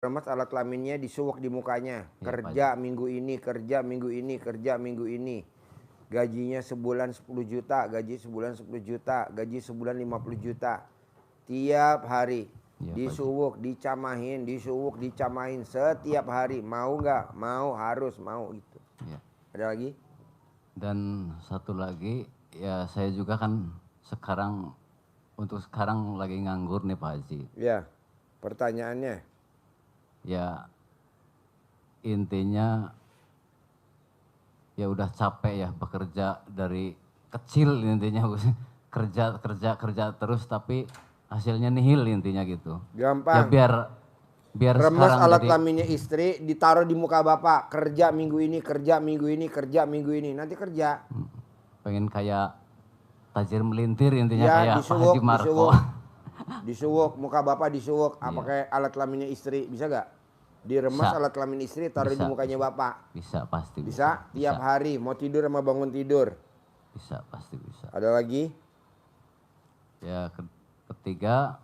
Remas alat kelaminnya disuwek di mukanya. Ya, Kerja minggu ini, kerja minggu ini, kerja minggu ini. Gajinya sebulan 10 juta, gaji sebulan 10 juta, gaji sebulan 50 juta. Tiap hari ya, disuwuk, dicamahin, disuwuk, dicamahin setiap hari. Mau nggak? Mau, harus mau gitu. Ya. Ada lagi? Dan satu lagi, ya saya juga kan untuk sekarang lagi nganggur nih Pak Haji. Ya, pertanyaannya. Ya intinya ya udah capek ya bekerja dari kecil intinya kerja terus tapi hasilnya nihil intinya gitu. Ya Gampang. biar Remas sekarang alat jadi kelaminnya istri, ditaruh di muka bapak. Kerja minggu ini, kerja minggu ini, kerja minggu ini. Nanti kerja. pengen kayak tajir melintir intinya Ya, kayak Pak Haji disuwuk, Marko. disuwuk. Disuwuk, muka bapak disuwuk. Apa Iya. kayak alat kelaminnya istri, bisa gak? Diremas Bisa. alat kelamin istri, taruh di mukanya bapak. Bisa pasti Bisa? Tiap hari, mau tidur sama bangun tidur. Bisa pasti bisa. Ada lagi? Ya ketiga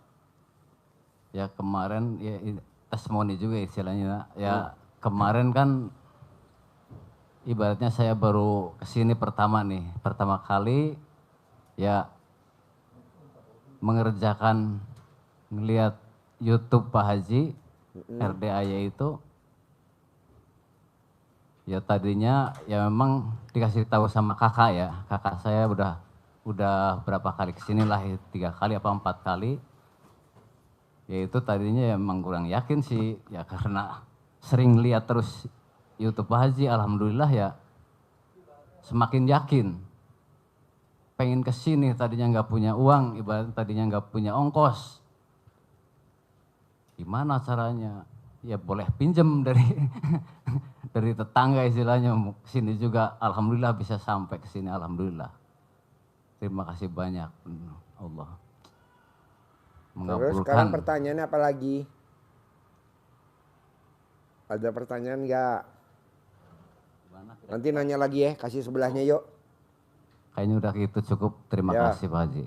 ya kemarin ya testimoni juga istilahnya ya kemarin kan ibaratnya saya baru kesini pertama kali ya mengerjakan ngelihat YouTube Pak Haji RDAY itu ya tadinya ya memang dikasih tahu sama kakak saya udah berapa kali kesini lah 3 kali apa 4 kali ya itu tadinya ya emang kurang yakin sih ya karena sering lihat terus YouTube Pak Haji alhamdulillah ya semakin yakin pengen kesini tadinya nggak punya uang ibarat tadinya nggak punya ongkos gimana caranya ya boleh pinjem dari dari tetangga istilahnya kesini juga alhamdulillah bisa sampai kesini alhamdulillah terima kasih banyak Allah Terus sekarang pertanyaannya apa lagi? Ada pertanyaan nggak? Nanti nanya lagi ya, kasih sebelahnya yuk. Kayaknya udah gitu cukup. Terima kasih Pak Haji.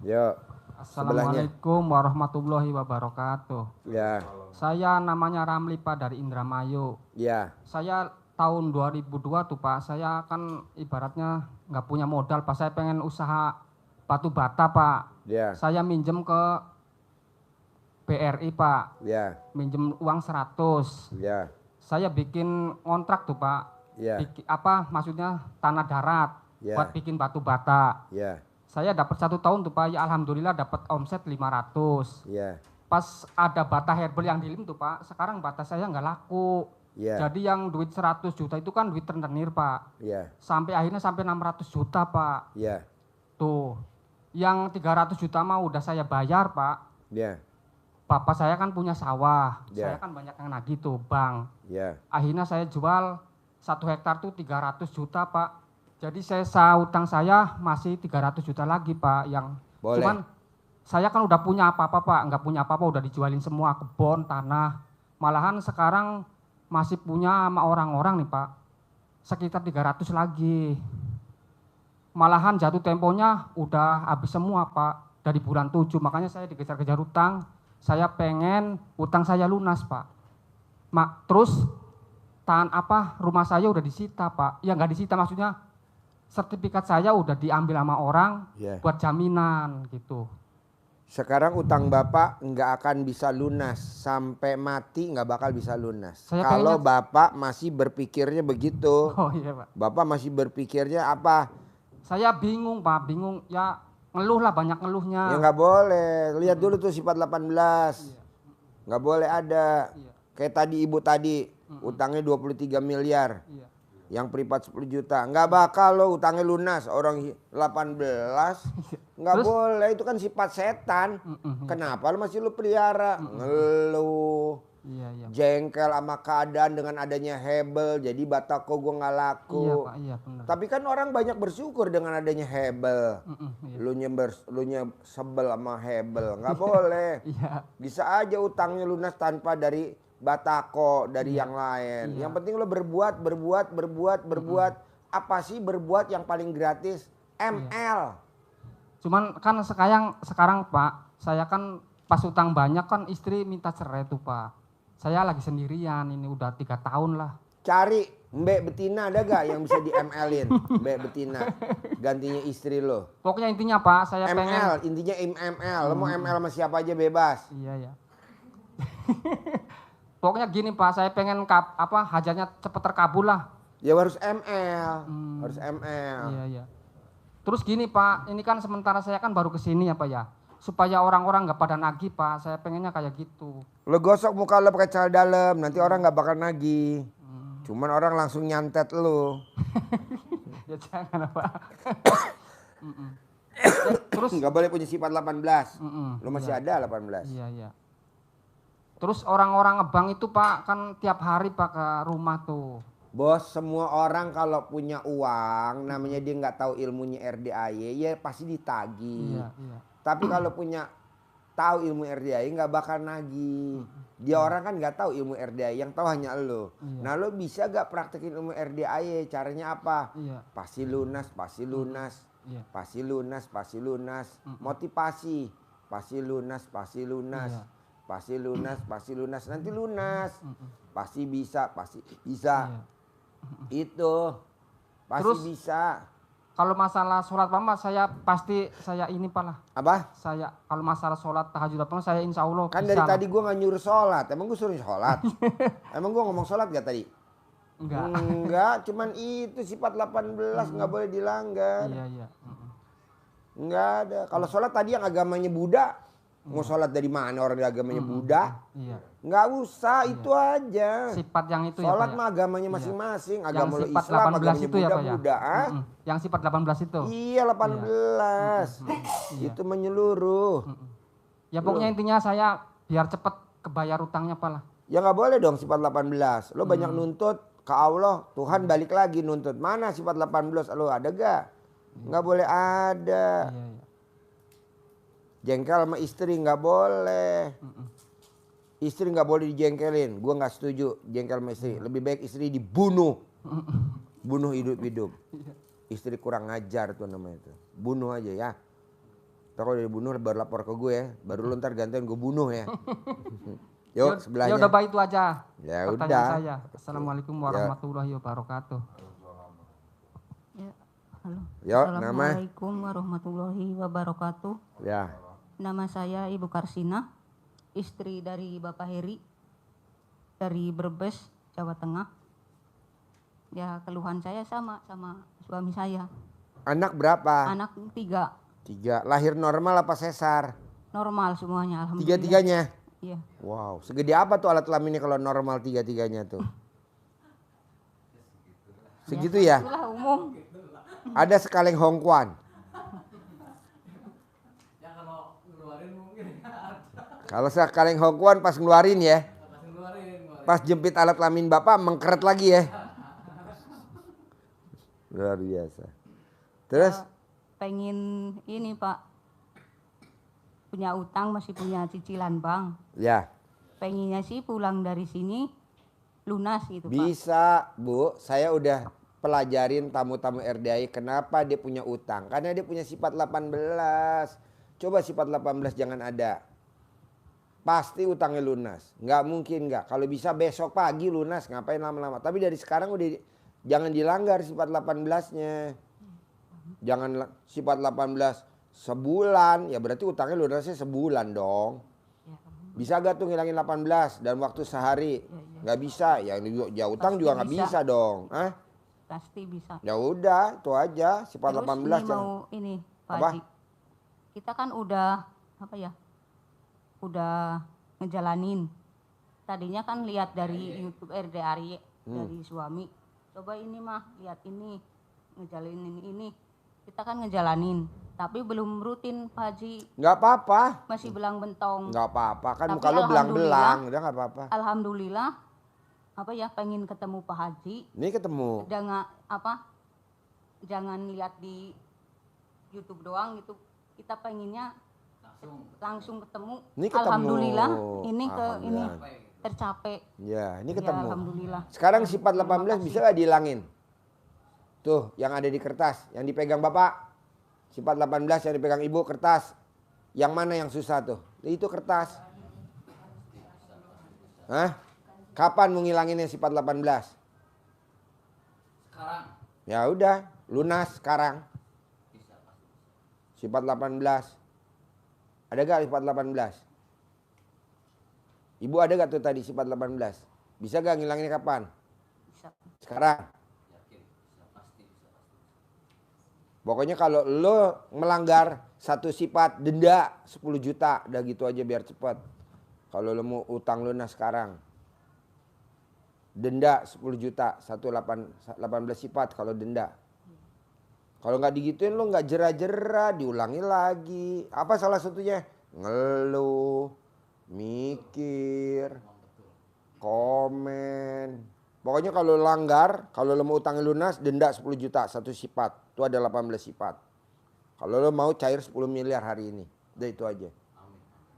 Yuk. Assalamualaikum warahmatullahi wabarakatuh. Ya. Saya namanya Ramli Pak dari Indramayu. Ya. Saya tahun 2002 tuh Pak, saya kan ibaratnya nggak punya modal Pak. Saya pengen usaha batu bata Pak. Ya. Saya minjem ke BRI Pak. Ya. Minjem uang 100. Ya. Saya bikin kontrak tuh Pak. Ya. Maksudnya tanah darat ya. buat bikin batu bata. Ya. Saya dapat 1 tahun tuh Pak, ya alhamdulillah dapat omset 500. Ya. Pas ada bata herbal yang dilim tuh Pak, sekarang bata saya nggak laku. Ya. Jadi yang duit 100 juta itu kan duit rentenir Pak. Ya. Sampai akhirnya sampai 600 juta Pak. Ya. Tuh, yang 300 juta mah udah saya bayar Pak. Ya. Bapak saya kan punya sawah, Ya. saya kan banyak yang nagih tuh bang. Ya. Akhirnya saya jual 1 hektar tuh 300 juta Pak. Jadi saya utang saya masih 300 juta lagi Pak. Yang boleh. Cuman saya kan udah punya apa-apa Pak, nggak punya apa-apa udah dijualin semua kebun, tanah. Malahan sekarang masih punya sama orang-orang nih Pak, sekitar 300 lagi. Malahan jatuh temponya udah habis semua Pak, dari bulan 7, makanya saya dikejar-kejar utang. Saya pengen utang saya lunas Pak. Terus rumah saya udah disita Pak. Ya nggak disita, maksudnya sertifikat saya udah diambil sama orang buat jaminan gitu. Sekarang utang Bapak nggak akan bisa lunas. Sampai mati nggak bakal bisa lunas. Kalau Bapak masih berpikirnya begitu. Oh iya Pak. Bapak masih berpikirnya apa? Saya bingung Pak, bingung ya. Ngeluh lah, banyak ngeluhnya. Ya nggak boleh. Lihat dulu tuh sifat 18. Nggak boleh ada. Kayak tadi ibu tadi. Utangnya 23 miliar. Yang privat 10 juta. Nggak bakal lo utangnya lunas. Orang 18. Nggak boleh. Itu kan sifat setan. Kenapa lo masih lo pelihara? Ngeluh. Jengkel sama keadaan dengan adanya Hebel. Jadi batako gue nggak laku. Iya Pak, iya benar. Tapi kan orang banyak bersyukur dengan adanya Hebel. Lu sebel sama Hebel. Nggak boleh. Bisa aja utangnya lunas tanpa dari batako, dari yang lain. Yang penting lo berbuat. Apa sih berbuat yang paling gratis? ML. Cuman kan sekarang Pak, saya kan pas utang banyak kan istri minta cerai tuh Pak. Saya lagi sendirian ini udah 3 tahun lah. Cari Mbak Betina ada gak yang bisa di ML-in? Mbak Betina gantinya istri lo. Pokoknya intinya Pak, saya ML, pengen. intinya ML. Lo mau ML sama siapa aja bebas. Iya ya. Pokoknya gini Pak, saya pengen hajatnya cepet terkabul lah. Ya harus ML, harus ML. Iya iya. Terus gini Pak, ini kan sementara saya kan baru kesini ya Pak ya. Supaya orang-orang nggak pada nagih Pak, saya pengennya kayak gitu. Lo gosok muka lo pakai celana dalam, nanti orang nggak bakal nagih. Cuman orang langsung nyantet lo. Ya jangan Pak. Terus nggak boleh punya sifat 18. Lo masih iya. ada 18. Iya iya. Terus orang-orang ngebang itu Pak kan tiap hari Pak ke rumah tuh. Bos, semua orang kalau punya uang, namanya dia nggak tahu ilmunya RDAY, ya pasti ditagih. Iya iya. Tapi kalau punya tahu ilmu RDAY nggak bakal nagih. Dia orang kan nggak tahu ilmu RDAY, yang tahu hanya lo. Iya. Nah lo bisa gak praktekin ilmu RDAY? Caranya apa? Iya. Pasti lunas, pasti lunas, Iya. pasti lunas, pasti lunas. Motivasi, pasti lunas, pasti lunas. Iya. Pasti lunas, pasti lunas. Nanti lunas. Pasti bisa, pasti bisa. Iya. Itu pasti Terus, bisa. Kalau masalah sholat Pak, saya ini Pak lah. Apa? Saya kalau masalah sholat tahajud apa saya insya Allah Kan bisa dari lah. tadi gue gak nyuruh sholat. Emang gue suruh sholat? Emang gue ngomong sholat gak tadi? Enggak. Enggak, cuman itu sifat 18 nggak boleh dilanggar. Iya iya. Enggak ada. Kalau sholat tadi yang agamanya Buddha, mau sholat dari mana orang yang agamanya Buddha? Iya. Nggak usah, itu aja. Sifat yang itu Sholat ya Pak. mah agamanya masing-masing. Yang Agama lo sifat Islam, 18 agamanya itu ya Buddha, Pak ya. Buddha. Ah? Yang sifat 18 itu. Iya 18. Itu menyeluruh. Ya pokoknya intinya saya biar cepet kebayar utangnya Pak lah. Ya nggak boleh dong sifat 18. Lo banyak nuntut ke Allah, Tuhan balik lagi nuntut. Mana sifat 18 lo ada gak? Nggak boleh ada. Iya iya. Jengkel sama istri nggak boleh. Istri nggak boleh dijengkelin. Gue nggak setuju jengkel sama istri. Lebih baik istri dibunuh. Bunuh hidup-hidup. Istri kurang ngajar tuh namanya itu. Bunuh aja ya. Ntar kalau dibunuh baru lapor ke gue ya. Baru lu ntar gantian gue bunuh ya. Yuk sebelahnya. Ya udah baik itu aja. Ya pertanyaan udah. saya. Assalamualaikum warahmatullahi wabarakatuh. Ya, halo. Yuk, nama? Assalamualaikum warahmatullahi wabarakatuh. Ya. Nama saya Ibu Karsina, istri dari Bapak Heri dari Brebes, Jawa Tengah. Ya, keluhan saya sama suami saya. Anak berapa? Anak 3, 3. Lahir normal apa sesar? normal semuanya, alhamdulillah. Tiga-tiganya? Iya. Wow, segede apa tuh alat kelaminnya kalau normal tiga-tiganya tuh? Segitu ya? Itulah umum. Ada sekaleng hongkuan. Kalau sekaleng hongkuan pas ngeluarin ya. Pas jepit alat kelamin bapak mengkeret lagi ya. Luar biasa. Terus? Pengen ini Pak, punya utang masih punya cicilan bank. Ya. Pengennya sih pulang dari sini lunas gitu Pak. Bisa Bu, saya udah pelajarin tamu-tamu RDAI kenapa dia punya utang. Karena dia punya sifat 18. Coba sifat 18 jangan ada. Pasti utangnya lunas. Nggak mungkin nggak. Kalau bisa besok pagi lunas, ngapain lama-lama. Tapi dari sekarang udah jangan dilanggar sifat 18-nya. Jangan sifat 18 sebulan, ya berarti utangnya lunasnya sebulan dong. Bisa gak tuh ngilangin 18 dalam waktu sehari? Nggak bisa, ya utang Pasti juga nggak bisa. bisa dong. Hah? Pasti bisa. Ya udah, itu aja sifat Terus 18 ini jangan. mau ini Pak Apa? Haji. Kita kan udah apa ya? Udah ngejalanin. Tadinya kan lihat dari YouTube RDAI dari suami. Coba ini mah lihat ini ngejalanin ini. Kita kan ngejalanin, tapi belum rutin Pak Haji. Nggak apa-apa. Masih belang bentong. Nggak apa-apa, kan Tapi muka lo belang-belang, alhamdulillah- udah nggak apa-apa. Alhamdulillah apa ya pengen ketemu Pak Haji. Ini ketemu. Jangan lihat di YouTube doang gitu. Kita pengennya langsung ketemu. Ini ketemu. Alhamdulillah ini Alhamdulillah. tercapai. Ya, ini Ya, ketemu. alhamdulillah. Sekarang sifat 18 bisa nggak dihilangin? Tuh, yang ada di kertas, yang dipegang Bapak. Sifat 18 yang dipegang Ibu kertas. Yang mana yang susah tuh? Itu kertas. Hah? Kapan mau ngilanginnya sifat 18? Sekarang. Ya udah, lunas sekarang. Sifat 18. Ada gak sifat 18? Ibu ada gak tuh tadi sifat 18? Bisa gak ngilanginnya kapan? Bisa. Sekarang. Pokoknya kalau lo melanggar satu sifat denda 10 juta. Udah gitu aja biar cepet. Kalau lo mau utang lunas sekarang. Denda 10 juta. 18 sifat kalau denda. Kalau nggak digituin lo nggak jera-jera. Diulangi lagi. Apa salah satunya? Ngeluh. Mikir. Komen. Pokoknya kalau langgar. Kalau lo mau utang lunas. Denda 10 juta. Satu sifat. Itu ada 18 sifat. Kalau lo mau cair 10 miliar hari ini. Udah itu aja.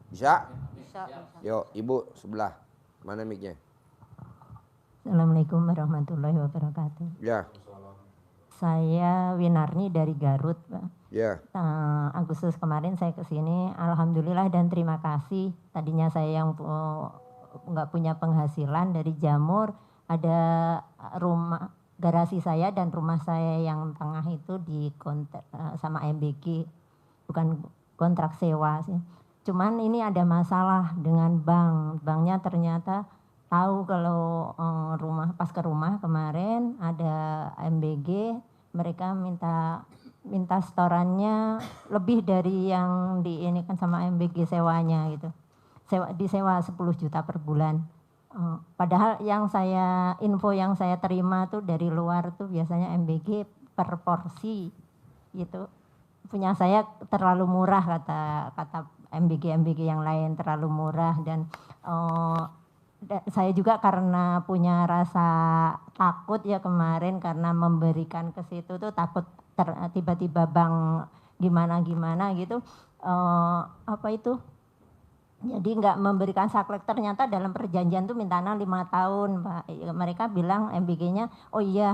Bisa? Bisa. Yuk, ibu sebelah. Mana mic-nya? Assalamualaikum warahmatullahi wabarakatuh. Ya, Saya Winarni dari Garut, Pak. ya. Agustus kemarin saya ke sini, alhamdulillah dan terima kasih. Tadinya saya yang nggak punya penghasilan dari jamur, ada rumah garasi saya dan rumah saya yang tengah itu di kontrak sama MBG, bukan kontrak sewa sih. Cuman ini ada masalah dengan bank. Banknya ternyata tahu kalau pas ke rumah kemarin ada MBG, mereka minta setorannya lebih dari yang di ini kan sama MBG sewanya gitu. Disewa 10 juta per bulan. Padahal info yang saya terima tuh dari luar tuh biasanya MBG per porsi gitu. Punya saya terlalu murah kata MBG yang lain terlalu murah dan saya juga karena punya rasa takut ya kemarin karena memberikan ke situ tuh takut tiba-tiba bank gimana gitu jadi nggak memberikan saklek, ternyata dalam perjanjian tuh mintanya 5 tahun Pak. Mereka bilang MBG-nya oh iya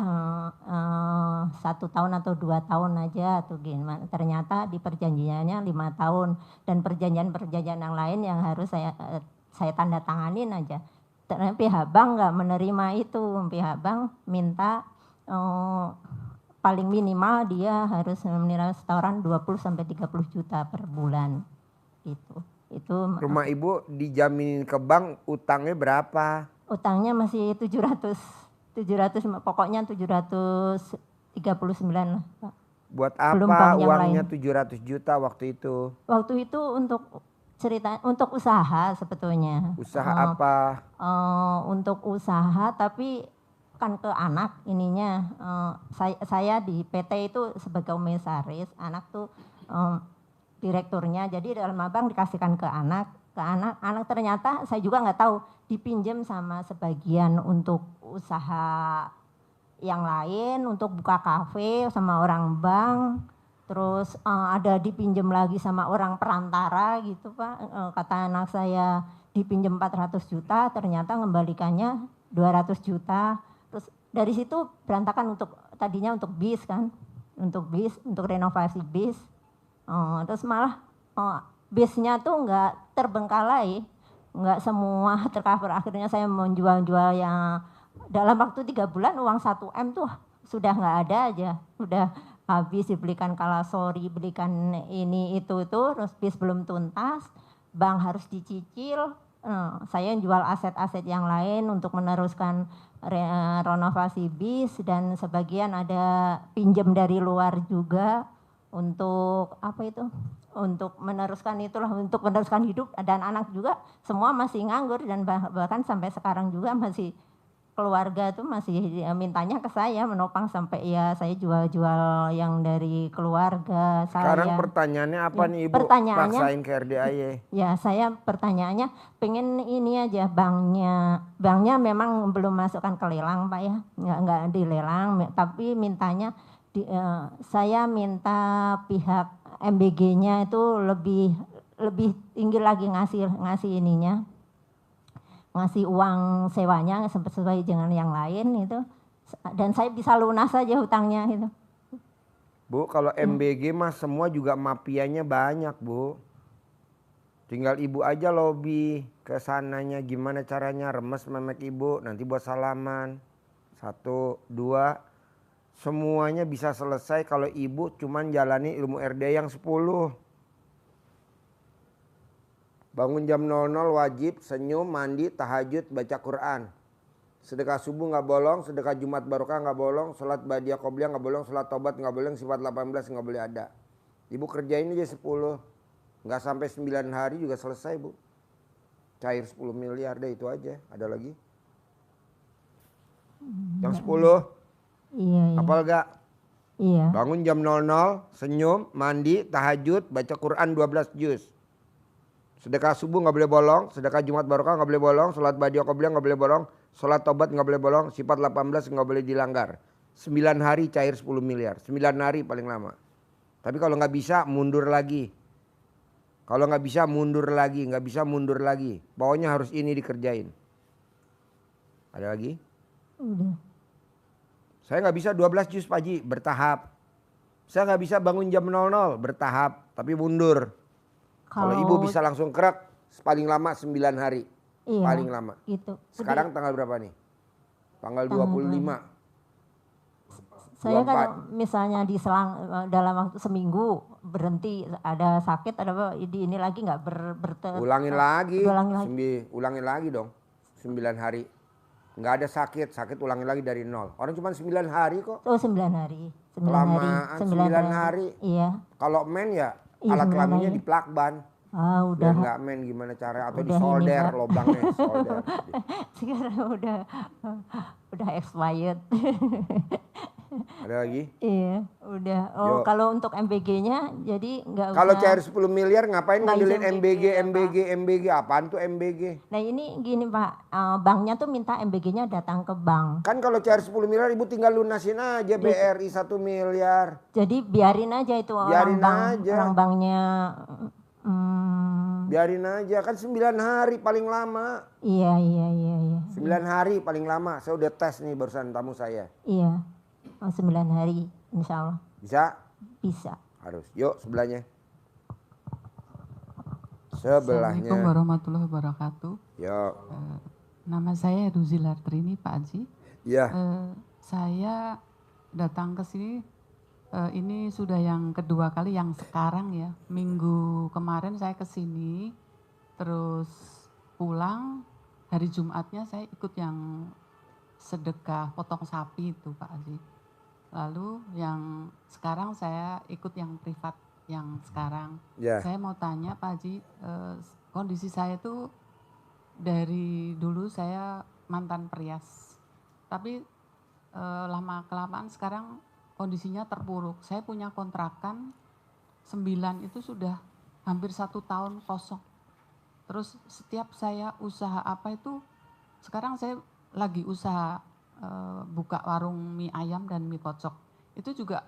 1 tahun atau 2 tahun aja atau gimana, ternyata di perjanjiannya 5 tahun dan perjanjian yang lain yang harus saya tanda tanganin aja. Ternyata pihak bank nggak menerima itu, pihak bank minta paling minimal dia harus menerima setoran 20-30 juta per bulan gitu. Itu Rumah ibu dijaminin ke bank, utangnya berapa? utangnya masih 700 pokoknya 739 lah Pak. Buat Belum apa bank yang uangnya lain. 700 juta waktu itu? Waktu itu untuk usaha sebetulnya. Usaha apa? Untuk usaha tapi kan ke anak ininya. Saya di PT itu sebagai komisaris, anak tuh direkturnya. Jadi dalam bank dikasihkan ke anak ternyata saya juga nggak tahu dipinjam sama sebagian untuk usaha yang lain, untuk buka kafe sama orang bank. Terus ada dipinjam lagi sama orang perantara gitu Pak. Kata anak saya dipinjam 400 juta, ternyata ngembalikannya 200 juta. Terus dari situ berantakan tadinya untuk bis kan. Untuk renovasi bis. Terus malah bisnya tuh nggak terbengkalai. Nggak semua tercover. Akhirnya saya menjual yang dalam waktu 3 bulan uang 1 M tuh sudah nggak ada aja. Udah habis dibelikan kalasori, belikan ini itu terus bis belum tuntas, bank harus dicicil. Saya jual aset-aset yang lain untuk meneruskan renovasi bis dan sebagian ada pinjam dari luar juga untuk untuk meneruskan untuk meneruskan hidup dan anak juga semua masih nganggur dan bahkan sampai sekarang juga masih keluarga tuh masih mintanya ke saya menopang sampai ya saya jual-jual yang dari keluarga saya. Sekarang pertanyaannya apa nih Ibu? Pertanyaannya, Paksain ke RDAY. Ya saya pertanyaannya pengen ini aja banknya memang belum masukkan ke lelang Pak ya, nggak dilelang tapi mintanya saya minta pihak MBG-nya itu lebih tinggi lagi ngasih ininya. Ngasih uang sewanya sesuai dengan yang lain itu dan saya bisa lunas aja hutangnya itu. Bu, kalau MBG mah semua juga mafianya banyak Bu. Tinggal ibu aja lobby ke sananya, gimana caranya remes memek ibu nanti buat salaman. 1, 2, semuanya bisa selesai kalau ibu cuman jalani ilmu RD yang 10. Bangun jam 00 wajib, senyum, mandi, tahajud, baca Quran. Sedekah subuh nggak bolong, sedekah Jumat Barokah nggak bolong, sholat badiah qobliyah nggak bolong, sholat taubat nggak bolong, sifat 18 nggak boleh ada. Ibu kerjain aja 10. Nggak sampai 9 hari juga selesai bu. Cair 10 miliar deh itu aja. Ada lagi? Yang 10? Iya, iya. Hafal gak? Iya. Bangun jam 00, senyum, mandi, tahajud, baca Quran 12 juz. Sedekah subuh nggak boleh bolong, sedekah Jumat Barokah nggak boleh bolong, sholat badiah qobliyah nggak boleh bolong, sholat taubat nggak boleh bolong, sifat 18 nggak boleh dilanggar. 9 hari cair 10 miliar, 9 hari paling lama. Tapi kalau nggak bisa mundur lagi. Kalau nggak bisa mundur lagi, nggak bisa mundur lagi. Pokoknya harus ini dikerjain. Ada lagi? Udah. Saya nggak bisa 12 juz Pak Haji, bertahap. Saya nggak bisa bangun jam 00, bertahap, tapi mundur. Kalau ibu bisa langsung kerak, paling lama 9 hari. Iya, Paling lama. Gitu. Sekarang tanggal berapa nih? Tanggal 25. Saya 24. kan misalnya di selang dalam waktu seminggu berhenti, ada sakit, ada apa, ini lagi nggak Ulangin lagi. Ulangin lagi. Ulangin lagi dong. 9 hari. Nggak ada sakit ulangin lagi dari 0. Orang cuma 9 hari kok. Oh 9 hari. 9 Kelamaan, 9 hari. Iya. Kalau men ya Iya, alat 9 kelaminnya hari. diplakban. Ah Biar udah. nggak men gimana cara atau Udah disolder ini, Pak. lobangnya. Solder. Sekarang udah expired. Ada lagi? Iya, udah. Oh, Yo. kalau untuk MBG-nya jadi nggak usah. Kalau cair 10 miliar ngapain Nggak ngambilin izin MBG, MBG, MBG? Apaan tuh MBG? Nah ini gini Pak, banknya tuh minta MBG-nya datang ke bank. Kan kalau cair 10 miliar ibu tinggal lunasin aja BRI 1 miliar. Jadi biarin aja itu Biarin orang bank, aja. orang banknya. Biarin aja, kan 9 hari paling lama. Iya. 9 hari paling lama. Saya udah tes nih barusan tamu saya. Iya. 9 hari, insya Allah Bisa? bisa. Harus. Yuk sebelahnya. Assalamualaikum Sebelahnya. warahmatullahi wabarakatuh. Yuk. Nama saya Ruzila Trini, Pak Haji. Iya. Saya datang ke sini, ini sudah yang kedua kali, yang sekarang ya. Minggu kemarin saya ke sini, terus pulang, hari Jumatnya saya ikut yang sedekah potong sapi itu Pak Haji. Lalu yang sekarang saya ikut yang privat yang sekarang. Ya. Saya mau tanya Pak Haji, kondisi saya tuh dari dulu saya mantan perias. Tapi lama kelamaan sekarang kondisinya terpuruk. Saya punya kontrakan 9 itu sudah hampir 1 tahun kosong. Terus setiap saya usaha apa itu, sekarang saya lagi usaha buka warung mie ayam dan mie kocok. Itu juga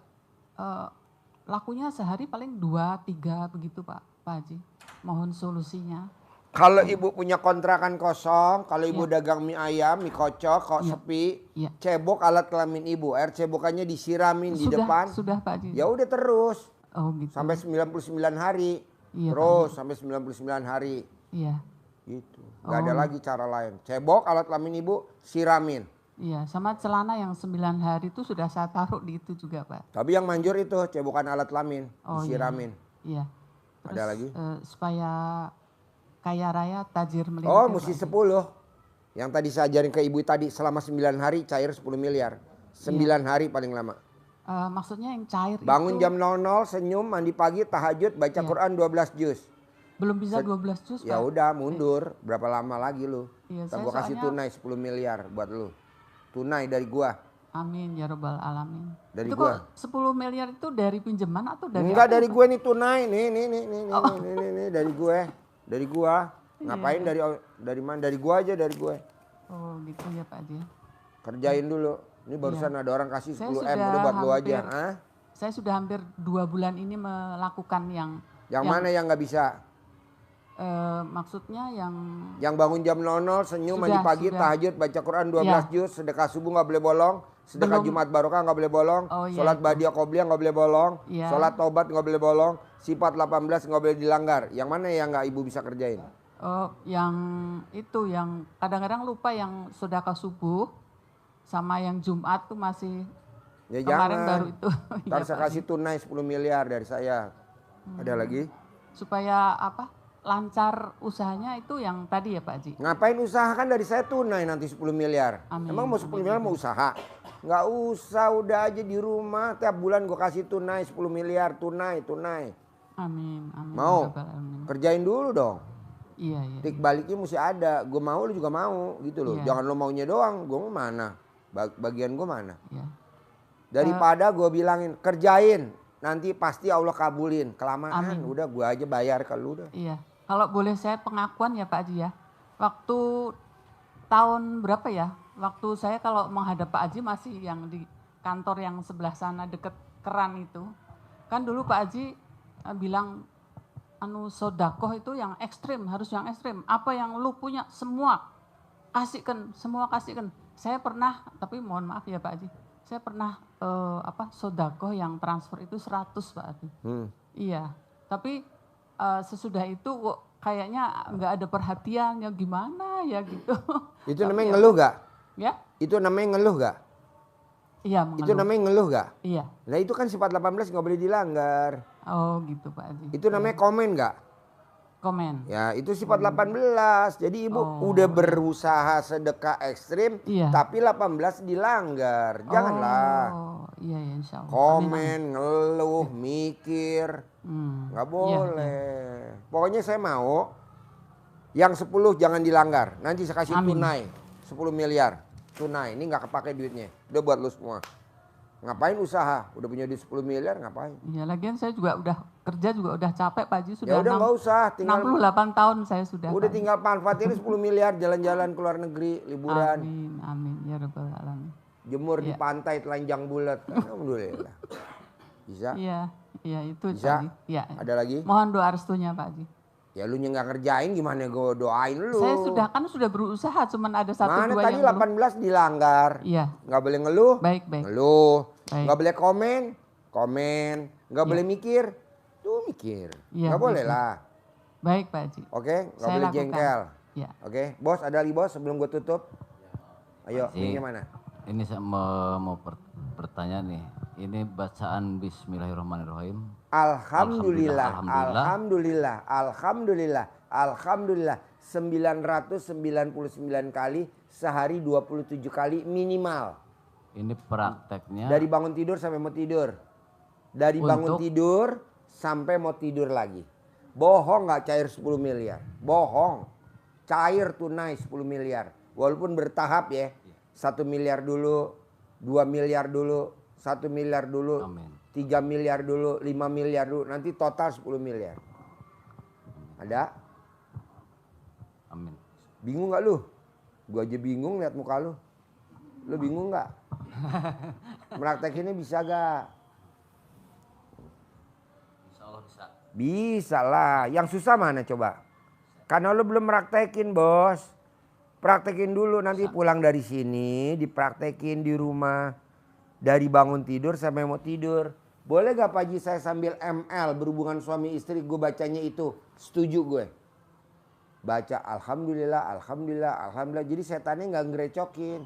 lakunya sehari paling 2-3 begitu Pak Haji. Mohon solusinya. Kalau ibu punya kontrakan kosong, kalau ibu dagang mie ayam, mie kocok, kok sepi, cebok alat kelamin ibu, air cebokannya disiramin di depan. Sudah Pak Haji. Ya udah terus. Oh gitu. Sampai 99 hari. Iya, Terus Pak. sampai 99 hari. Iya. Gitu. Gak ada lagi cara lain. Cebok alat kelamin ibu, siramin. Iya, sama celana yang 9 hari itu sudah saya taruh di itu juga Pak. Tapi yang manjur itu cebokan alat kelamin, disiramin. Iya. Terus, Ada lagi? Supaya kaya raya tajir melintir. Oh mesti Pak. 10. Yang tadi saya ajarin ke ibu tadi selama 9 hari cair 10 miliar. 9 hari paling lama. Maksudnya yang cair Bangun itu jam 00, senyum, mandi pagi, tahajud, baca Quran 12 juz. belum bisa 12 juz Ya Pak. udah mundur, berapa lama lagi lu? Iya, Ntar saya gua kasih soalnya- tunai 10 miliar buat lu. Tunai dari gua. Amin ya robbal alamin. Dari itu gua. kok 10 miliar itu dari pinjaman atau dari Enggak apa? dari gue nih tunai, nih dari gue. Dari gua. Ngapain dari mana? Dari gua aja dari gue. Oh gitu ya Pak Haji. Kerjain dulu. Ini barusan ada orang kasih Saya 10 M sudah udah buat lu aja. hampir- Hah? Saya sudah hampir 2 bulan ini melakukan Yang mana yang nggak bisa? maksudnya yang Yang bangun jam 00, senyum, Sudah, mandi pagi, sudah. tahajud, baca Quran 12 Ya. juz, sedekah subuh nggak boleh bolong, Sedekah Belum. Jumat Barokah nggak boleh bolong. Oh, iya, Sholat itu. Badiah Qobliyah nggak boleh bolong. Iya. Sholat Taubat nggak boleh bolong. Sifat 18 nggak boleh dilanggar. Yang mana yang nggak ibu bisa kerjain? Oh, yang itu yang kadang-kadang lupa yang sedekah subuh sama yang Jumat tuh masih Ya kemarin jangan. baru itu. Ntar Iya, saya Pak kasih tunai 10 miliar dari saya. Ada lagi? supaya apa lancar usahanya itu yang tadi ya Pak Haji. Ngapain usaha, kan dari saya tunai nanti 10 miliar. Amin, Emang mau 10 miliar mau usaha? Nggak usah, udah aja di rumah. Tiap bulan gue kasih tunai 10 miliar. Tunai. Amin. Mau? Ya Rabbal Alamin. Kerjain dulu dong. Iya. Tik baliknya mesti ada. Gue mau, lu juga mau gitu loh. Iya. Jangan lu maunya doang. Gue mau mana? Bagian gue mana? Iya. Daripada gue bilangin kerjain. Nanti pasti Allah kabulin. Kelamaan. Amin. Udah gue aja bayar ke lu dah. Iya. Kalau boleh saya pengakuan ya Pak Haji ya. Waktu tahun berapa ya? Waktu saya kalau menghadap Pak Haji masih yang di kantor yang sebelah sana deket keran itu. Kan dulu Pak Haji bilang sodakoh itu yang ekstrim, harus yang ekstrim. Apa yang lu punya semua kasihkan, semua kasihkan. Saya pernah, tapi mohon maaf ya Pak Haji. Saya pernah sodakoh yang transfer itu 100 Pak Haji. Iya, tapi sesudah itu kok kayaknya nggak ada perhatian ya gimana ya gitu. Itu namanya ngeluh gak? Ya? Itu namanya ngeluh gak? Iya mengeluh. Itu namanya ngeluh gak? Iya. Nah itu kan sifat 18 nggak boleh dilanggar. Oh gitu Pak Haji. Itu namanya komen gak? Komen. Ya itu sifat 18. Jadi ibu udah berusaha sedekah ekstrim. Iya. Tapi 18 dilanggar. Janganlah. Oh iya ya insya Allah. Komen, ngeluh, mikir. Nggak Iya, boleh. Pokoknya saya mau yang 10 jangan dilanggar. Nanti saya kasih Amin. tunai 10 miliar. Tunai, ini nggak kepake duitnya. Udah buat lu semua. Ngapain usaha? Udah punya duit 10 miliar ngapain? Iya lagian saya juga udah kerja juga udah capek Pak Haji Ya sudah udah nggak usah, tinggal 68 tahun saya sudah. udah Pak Haji. tinggal manfaatin 10 miliar jalan-jalan ke luar negeri, liburan, Amin ya Rabbal Alamin. jemur di Iya. pantai telanjang bulat. Alhamdulillah. Bisa? Iya itu Bisa? Pak Haji. Iya. Ada lagi? Mohon doa restunya Pak Haji. Ya lu nggak ngerjain gimana gue doain lu. Saya sudah berusaha cuman ada satu Mana dua tadi yang belum. 18 dilanggar. Iya. Nggak boleh ngeluh. Baik. Ngeluh. Baik. Nggak boleh komen. Nggak boleh mikir. Tuh mikir. Iya, Nggak boleh baik. lah. Baik Pak Haji. Oke, nggak Saya boleh lakukan. jengkel. Ya. Oke, bos ada lagi bos sebelum gue tutup. Ayo, Iya. ini mana? Ini saya mau bertanya nih. Ini bacaan Bismillahirrahmanirrahim. Alhamdulillah, Alhamdulillah. alhamdulillah, alhamdulillah, alhamdulillah. 999 kali sehari 27 kali minimal. Ini prakteknya Dari bangun tidur sampai mau tidur. Dari bangun Untuk- tidur sampai mau tidur lagi. Bohong nggak cair 10 miliar. Bohong. Cair tunai 10 miliar. Walaupun bertahap ya. 1 miliar dulu, 2 miliar dulu, 1 miliar dulu, Amin. 3 miliar dulu, 5 miliar dulu. Nanti total 10 miliar. Ada? Amin. Bingung nggak lu? Gua aja bingung lihat muka lu. Lu bingung nggak? Praktekinnya bisa gak? Insya Allah bisa. Bisa lah. Yang susah mana coba? Karena lu belum praktekin bos. Praktekin dulu nanti pulang dari sini. Dipraktekin di rumah. Dari bangun tidur sampai mau tidur. Boleh gak Pak Haji saya sambil ML berhubungan suami istri gue bacanya itu? Setuju gue. Baca Alhamdulillah, Alhamdulillah, Alhamdulillah. Jadi setannya gak ngerecokin.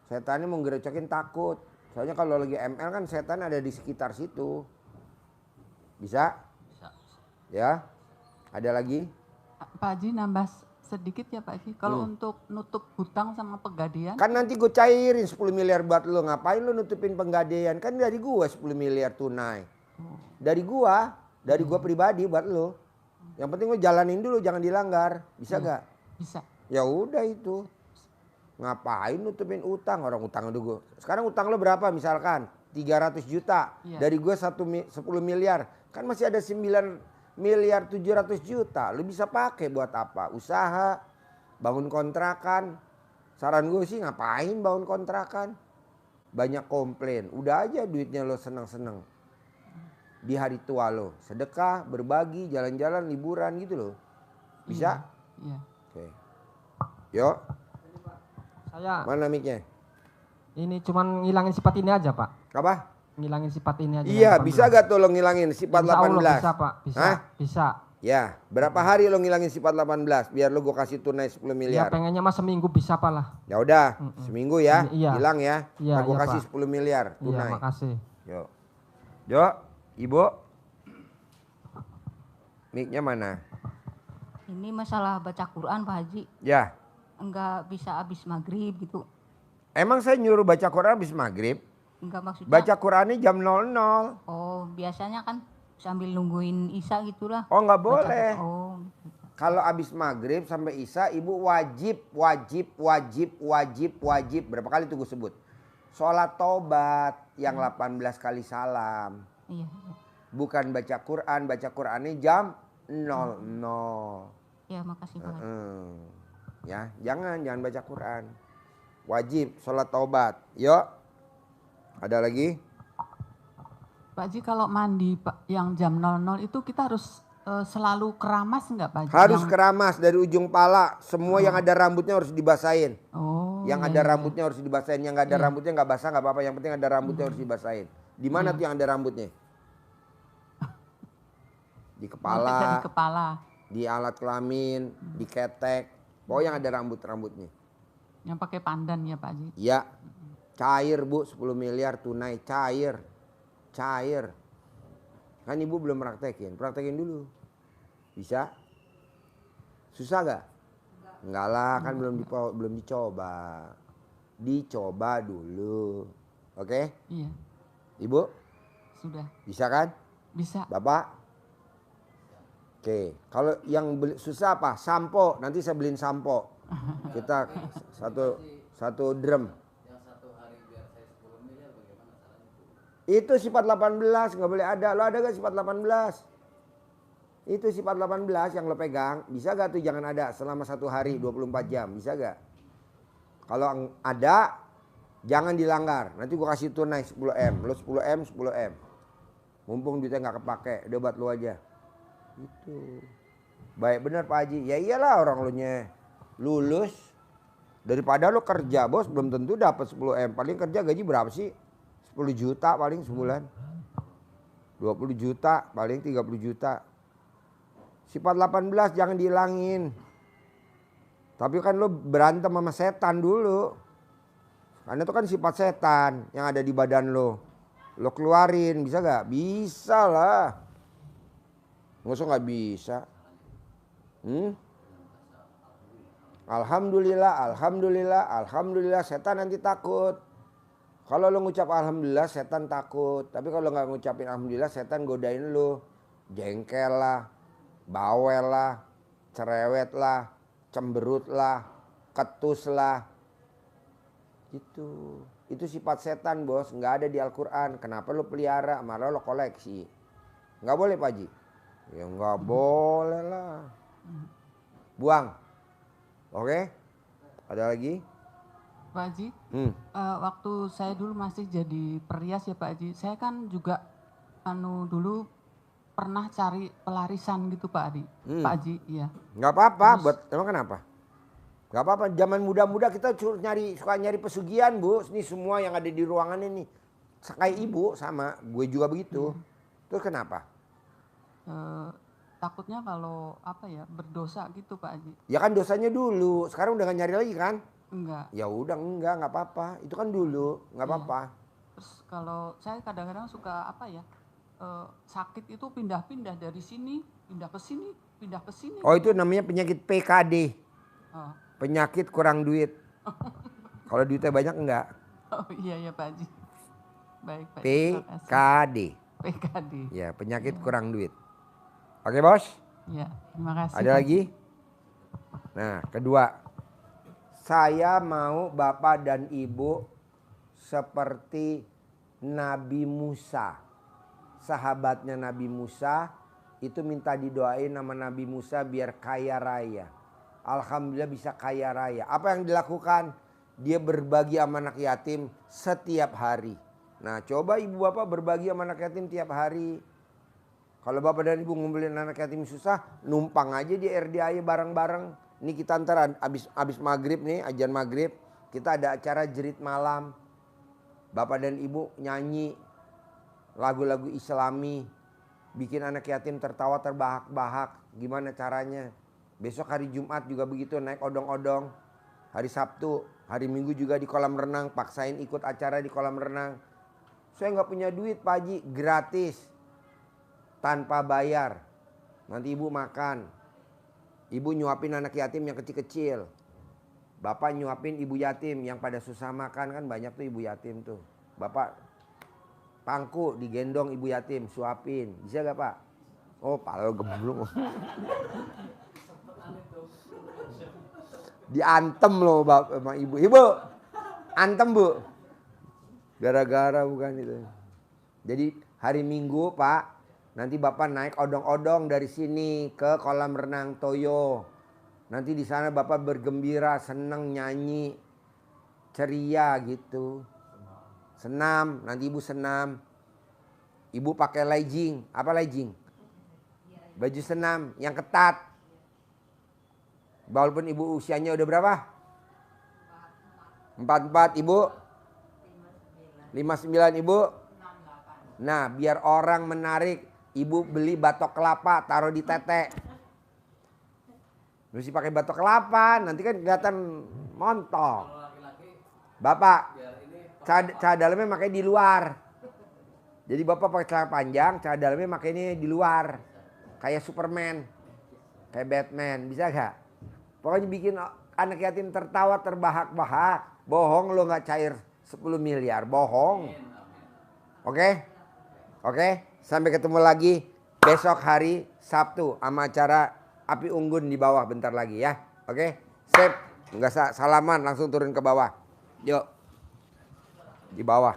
Setannya mau ngerecokin takut. Soalnya kalau lagi ML kan setan ada di sekitar situ. Bisa? Bisa. Ya? Ada lagi? Pak Haji nambah sedikit ya Pak Haji. Kalau untuk nutup hutang sama pegadaian. Kan nanti gue cairin 10 miliar buat lo. Ngapain lo nutupin penggadaian? Kan dari gua 10 miliar tunai. Dari gua pribadi buat lo. Yang penting lo jalanin dulu, jangan dilanggar. Bisa gak? Bisa. Ya udah itu. Ngapain nutupin utang? Orang utang udah gua. Sekarang utang lo berapa misalkan? 300 juta. Iya. Dari gua 10 miliar. Kan masih ada 9 miliar 700 juta. Lu bisa pakai buat apa? Usaha, bangun kontrakan. Saran gue sih ngapain bangun kontrakan? Banyak komplain. Udah aja duitnya lo seneng-seneng. Di hari tua lo. Sedekah, berbagi, jalan-jalan, liburan gitu loh. Bisa? Iya. Oke. Yuk, Saya mana mic-nya? Ini cuman ngilangin sifat ini aja, Pak. Apa? Ngilangin sifat ini aja. Iya, yang bisa 18. gak tolong ngilangin sifat Insya Allah 18? bisa, Pak. Bisa. Hah? Bisa. Ya, berapa hari lo ngilangin sifat 18 biar lo gue kasih tunai 10 Ya miliar? pengennya mah seminggu bisa, Pak lah. Ya udah, seminggu ya, Iya. hilang ya. Iya, Gue iya, kasih Pak. 10 miliar Iya, tunai. makasih. Yo. Jo, Ibu. Mic-nya mana? Ini masalah baca Quran Pak Haji. Ya. Enggak bisa habis maghrib gitu. Emang saya nyuruh baca Quran habis maghrib? Enggak maksudnya. Baca Qurannya jam 00. Oh, biasanya kan sambil nungguin Isya gitulah. Oh nggak Baca- boleh. Oh. Kalau habis maghrib sampai Isya, ibu wajib. Berapa kali tuh gue sebut? Sholat tobat yang 18 kali salam. Iya. Bukan baca Quran. Baca Qurannya jam 00. Ya, makasih Pak Haji. Ya, jangan baca Quran. Wajib sholat taubat. Yuk. Ada lagi? Pak Haji kalau mandi Pak, yang jam 00 itu kita harus selalu keramas nggak Pak Haji? Harus Yang- keramas dari ujung pala. Semua yang ada rambutnya harus dibasahin. Oh. Yang iya, ada iya. rambutnya harus dibasahin. Yang nggak ada rambutnya nggak basah nggak apa-apa. Yang penting ada rambutnya harus dibasahin. Di mana tuh yang ada rambutnya? Di Dari kepala, kepala. di alat kelamin, di ketek. Pokoknya yang ada rambut-rambutnya. Yang pakai pandan ya Pak Haji. Ya, cair Bu, 10 miliar tunai, cair. Kan ibu belum praktekin dulu. Bisa? Susah gak? Enggak lah, kan belum dicoba. Dicoba dulu. Oke? Iya, Ibu, sudah. bisa kan? Bisa. Bapak? Oke, kalau yang susah apa? Sampo, nanti saya beliin sampo. Kita satu drum. Itu sifat 18, nggak boleh ada. Lo ada gak sifat 18? Itu sifat 18 yang lo pegang. Bisa gak tuh jangan ada selama 1 hari 24 jam. Bisa gak? Kalau ada, jangan dilanggar. Nanti gua kasih tunai 10M. Lo 10M, 10M. Mumpung duitnya gak kepake, udah buat lo aja. Itu. Baik bener Pak Haji. Ya iyalah orang lo nya lulus. Daripada lo kerja bos, belum tentu dapat 10M. Paling kerja gaji berapa sih? 10 juta paling sebulan. 20 juta paling 30 juta. Sifat 18 jangan dihilangin. Tapi kan lo berantem sama setan dulu. Karena itu kan sifat setan yang ada di badan lo. Lo keluarin, bisa gak? Bisa lah. Nggak usah gak bisa. Alhamdulillah setan nanti takut. Kalau lo ngucap alhamdulillah setan takut. Tapi kalau nggak ngucapin alhamdulillah setan godain lo. Jengkel lah, bawel lah, cerewet lah, cemberut lah, ketus lah. Gitu. Itu sifat setan bos, nggak ada di Al-Quran. Kenapa lo pelihara, malah lo koleksi. Nggak boleh Pak Haji? Ya nggak boleh lah. Buang. Oke? Ada lagi? Pak Haji, waktu saya dulu masih jadi perias ya Pak Haji, saya kan juga dulu pernah cari pelarisan gitu Pak Haji. Pak Haji, iya. Nggak apa-apa, emang kenapa? Nggak apa-apa, zaman muda-muda kita suka nyari pesugihan Bu. Ini semua yang ada di ruangan ini. Kayak ibu sama, gue juga begitu. Terus kenapa? Takutnya kalau berdosa gitu Pak Haji. Ya kan dosanya dulu, sekarang udah gak nyari lagi kan? Enggak. Ya udah nggak apa-apa. Itu kan dulu, nggak apa-apa. Terus kalau saya kadang-kadang suka sakit itu pindah-pindah dari sini, pindah ke sini, pindah ke sini. Oh itu namanya penyakit PKD. Oh. Penyakit kurang duit. Kalau duitnya banyak enggak? Oh iya Pak Haji. Baik Pak. PKD. PKD. Ya penyakit kurang duit. Oke bos? Ya terima kasih. Ada lagi? Nah kedua. Saya mau bapak dan ibu seperti Nabi Musa. Sahabatnya Nabi Musa itu minta didoain nama Nabi Musa biar kaya raya. Alhamdulillah bisa kaya raya. Apa yang dilakukan? Dia berbagi sama anak yatim setiap hari. Nah coba ibu bapak berbagi sama anak yatim tiap hari. Kalau bapak dan ibu ngumpulin anak yatim susah, numpang aja di RDA bareng-bareng. Ini kita ntar abis maghrib nih, ajan maghrib. Kita ada acara jerit malam. Bapak dan ibu nyanyi lagu-lagu islami, bikin anak yatim tertawa terbahak-bahak. Gimana caranya? Besok hari Jumat juga begitu, naik odong-odong. Hari Sabtu, hari Minggu juga di kolam renang, paksain ikut acara di kolam renang. Saya nggak punya duit Pak Haji, gratis, tanpa bayar. Nanti ibu makan, ibu nyuapin anak yatim yang kecil-kecil. Bapak nyuapin ibu yatim yang pada susah makan, kan banyak tuh ibu yatim tuh. Bapak pangku digendong ibu yatim, suapin. Bisa gak Pak? Oh pala gemblung. Diantem loh Bapak sama ibu. Ibu, antem Bu. Gara-gara bukan itu. Jadi hari Minggu Pak, nanti Bapak naik odong-odong dari sini ke kolam renang Toyo. Nanti di sana Bapak bergembira, seneng, nyanyi, ceria gitu. Senam, nanti ibu senam. Ibu pakai legging, apa legging? Baju senam yang ketat. Walaupun ibu usianya udah berapa? 44 ibu? 59 ibu? Nah biar orang menarik, ibu beli batok kelapa taruh di tete. Mesti pakai batok kelapa, nanti kan kelihatan montok. Bapak, celana dalamnya makanya di luar. Jadi bapak pakai celana panjang, celana dalamnya makanya di luar. Kayak Superman, kayak Batman, bisa gak? Pokoknya bikin anak yatim tertawa terbahak-bahak. Bohong lo gak cair 10 miliar, bohong. Oke? Oke? Sampai ketemu lagi besok hari Sabtu sama acara Api Unggun di bawah bentar lagi ya. Oke? Sip. Enggak salaman, langsung turun ke bawah. Yuk. Di bawah.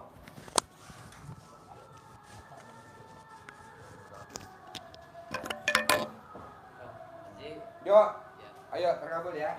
Yuk. Ayo terkabul ya.